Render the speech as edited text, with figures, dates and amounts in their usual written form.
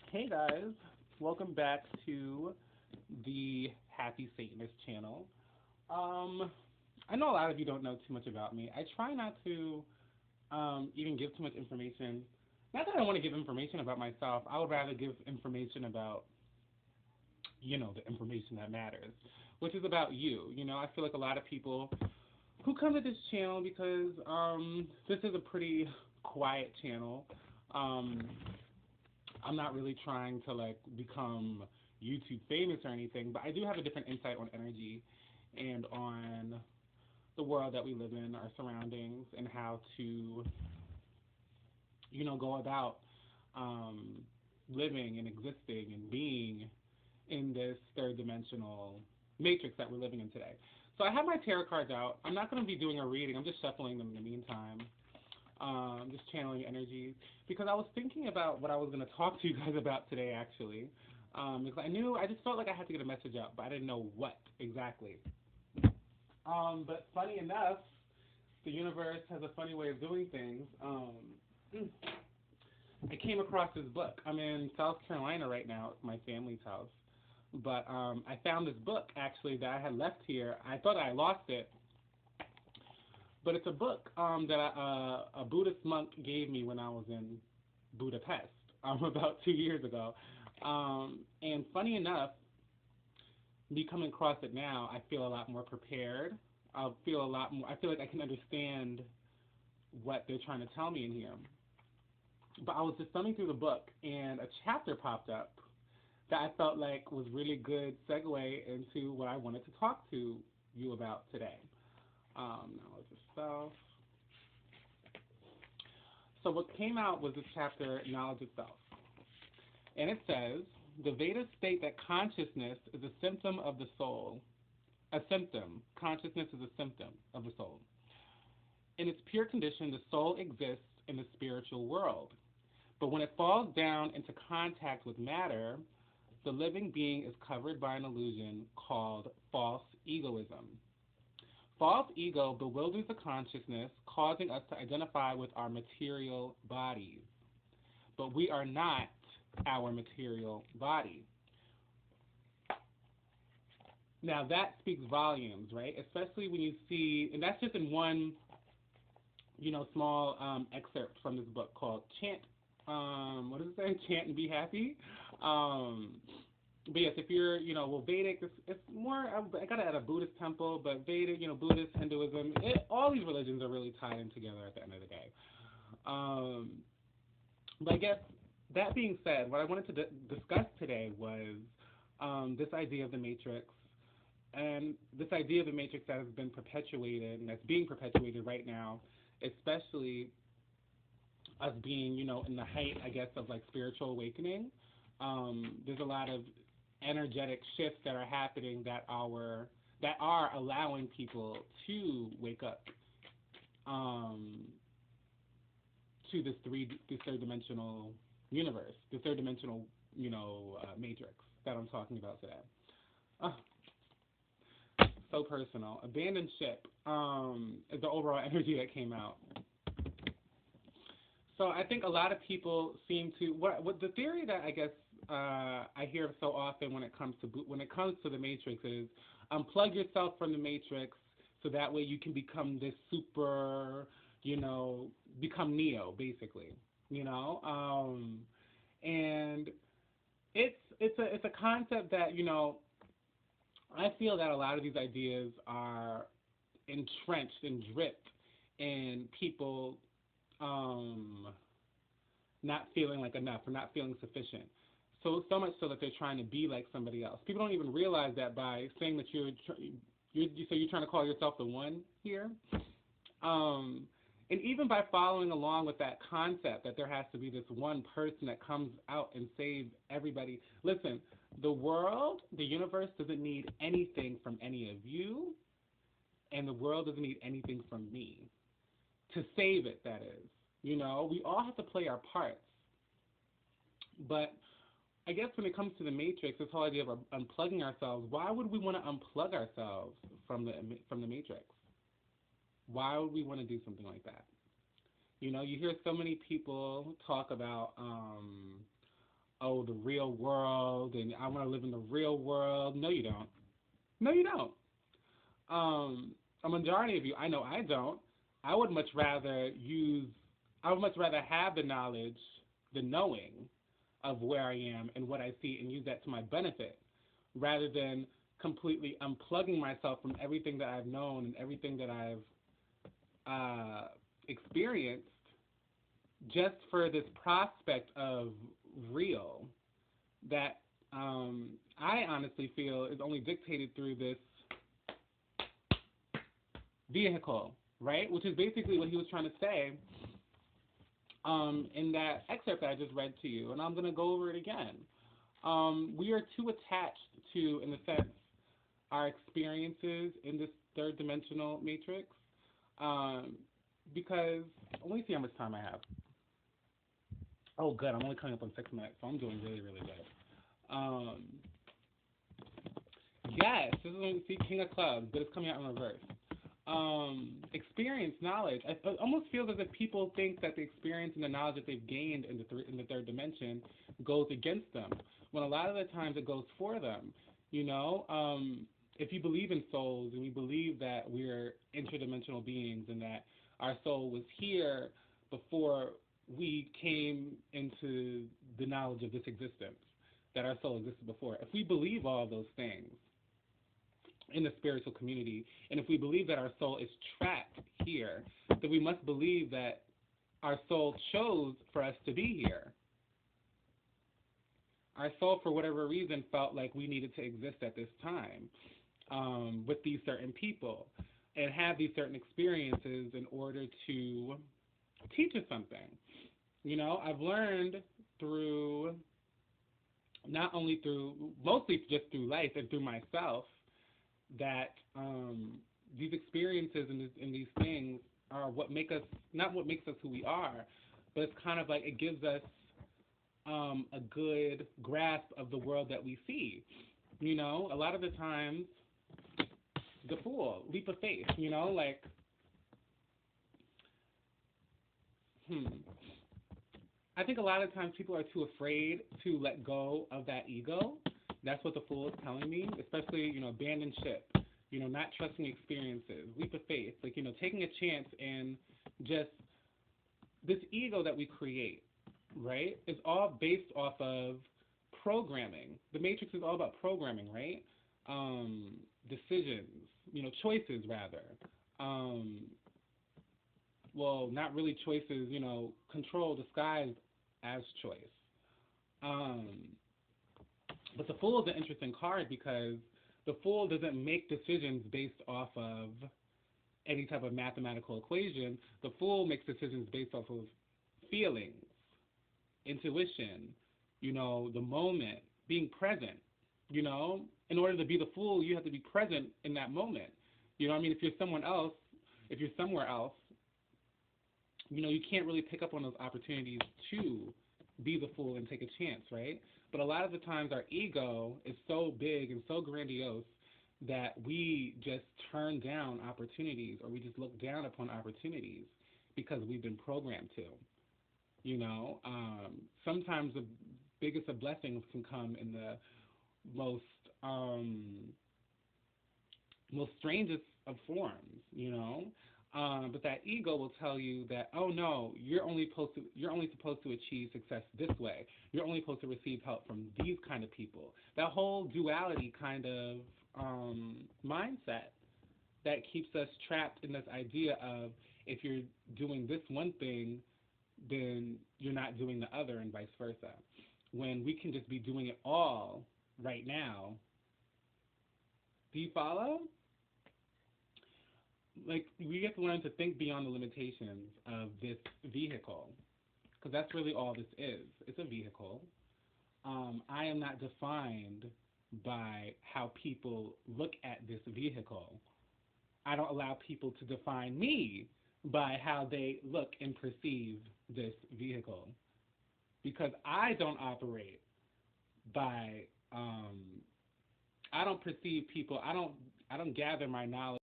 Hey guys, welcome back to the Happy Satanist channel. Um, I know a lot of you don't know too much about me. I try not to even give too much information. Not that I want to give information about myself. I would rather give information about, the information that matters, which is about you. I feel like a lot of people who come to this channel because this is a pretty quiet channel. Um, I'm not really trying to like become YouTube famous or anything, but I do have a different insight on energy and on the world that we live in, our surroundings, and how to, go about um, living and existing and being in this third dimensional matrix that we're living in today. So I have my tarot cards out. I'm not going to be doing a reading. I'm just shuffling them in the meantime. Just channeling energies because I was thinking about what I was going to talk to you guys about today, actually. Because I just felt like I had to get a message out, but I didn't know what exactly. But funny enough, the universe has a funny way of doing things. I came across this book. I'm in South Carolina right now. It's my family's house. But I found this book, actually, that I had left here. I thought I lost it, but it's a book that a Buddhist monk gave me when I was in Budapest about 2 years ago. And funny enough, me coming across it now, I feel a lot more prepared. I feel a lot more. I feel like I can understand what they're trying to tell me in here. But I was just thumbing through the book, and a chapter popped up that I felt like was really good segue into what I wanted to talk to you about today. Knowledge of self. So what came out was this chapter, Knowledge of Self. And it says, the Vedas state that consciousness is a symptom of the soul. A symptom. Consciousness is a symptom of the soul. In its pure condition, the soul exists in the spiritual world. But when it falls down into contact with matter, the living being is covered by an illusion called false egoism. False ego bewilders the consciousness, causing us to identify with our material bodies. But we are not our material body. Now that speaks volumes, right? Especially when you see, and that's just in one, small excerpt from this book called Chant. What does it say? Chant and Be Happy. But yes, if you're, Vedic, it's more, I got it at a Buddhist temple, but Vedic, Buddhist, Hinduism, all these religions are really tied in together at the end of the day. But I guess, that being said, what I wanted to discuss today was this idea of the Matrix, and this idea of the Matrix that has been perpetuated, and that's being perpetuated right now, especially us being, in the height, I guess, of like spiritual awakening. There's a lot of energetic shifts that are happening that are allowing people to wake up to this third dimensional universe, the third dimensional matrix that I'm talking about today. Oh, so personal. Abandoned ship is the overall energy that came out. So I think a lot of people seem to what the theory that I guess I hear so often when it comes to the Matrix is unplug yourself from the Matrix so that way you can become this super, become Neo basically, and it's a concept that I feel that a lot of these ideas are entrenched and dripped in people not feeling like enough or not feeling sufficient. So much so that they're trying to be like somebody else. People don't even realize that by saying that you're trying to call yourself the one here. And even by following along with that concept that there has to be this one person that comes out and saves everybody. Listen, the world, the universe doesn't need anything from any of you, and the world doesn't need anything from me to save it, that is. We all have to play our parts. But I guess when it comes to the Matrix, this whole idea of unplugging ourselves, why would we want to unplug ourselves from the Matrix? Why would we want to do something like that? You hear so many people talk about, the real world and I want to live in the real world. No, you don't. No, you don't. A majority of you, I know I don't. I would much rather use, I would much rather have the knowledge, the knowing of where I am and what I see and use that to my benefit rather than completely unplugging myself from everything that I've known and everything that I've experienced just for this prospect of real that I honestly feel is only dictated through this vehicle, right? Which is basically what he was trying to say in that excerpt that I just read to you, and I'm going to go over it again. We are too attached to, in a sense, our experiences in this third dimensional matrix because, let me see how much time I have. Oh, good. I'm only coming up on 6 minutes, so I'm doing really, really good. Yes, this is when we see King of Clubs, but it's coming out in reverse. Experience, knowledge. It almost feels as if people think that the experience and the knowledge that they've gained in the third dimension goes against them, when a lot of the times it goes for them. You know, if you believe in souls and you believe that we're interdimensional beings and that our soul was here before we came into the knowledge of this existence, that our soul existed before. If we believe all of those things in the spiritual community, and if we believe that our soul is trapped here, then we must believe that our soul chose for us to be here. Our soul, for whatever reason, felt like we needed to exist at this time with these certain people and have these certain experiences in order to teach us something. You know, I've learned through, not only through, mostly just through life and through myself, that these experiences and these things are what make us, not what makes us who we are, but it's kind of like it gives us a good grasp of the world that we see. You know, a lot of the times, the fool, leap of faith, you know, like, I think a lot of times people are too afraid to let go of that ego. That's what the fool is telling me, especially, you know, abandon ship, you know, not trusting experiences, leap of faith, like, you know, taking a chance and just this ego that we create, right, is all based off of programming. The Matrix is all about programming, right? Decisions, you know, choices rather. Well, not really choices, you know, control disguised as choice. But the Fool is an interesting card because the Fool doesn't make decisions based off of any type of mathematical equation. The Fool makes decisions based off of feelings, intuition, you know, the moment, being present, you know. In order to be the Fool, you have to be present in that moment. You know what I mean? If you're somewhere else, you know, you can't really pick up on those opportunities to be the Fool and take a chance, right? But a lot of the times our ego is so big and so grandiose that we just turn down opportunities or we just look down upon opportunities because we've been programmed to. You know, sometimes the biggest of blessings can come in the most most strangest of forms, you know. But that ego will tell you that, oh no, you're only supposed to achieve success this way. You're only supposed to receive help from these kind of people. That whole duality kind of mindset that keeps us trapped in this idea of if you're doing this one thing, then you're not doing the other, and vice versa. When we can just be doing it all right now. Do you follow? Like, we have to learn to think beyond the limitations of this vehicle, because that's really all this is. It's a vehicle. I am not defined by how people look at this vehicle. I don't allow people to define me by how they look and perceive this vehicle, because I don't operate by I don't perceive people. I don't gather my knowledge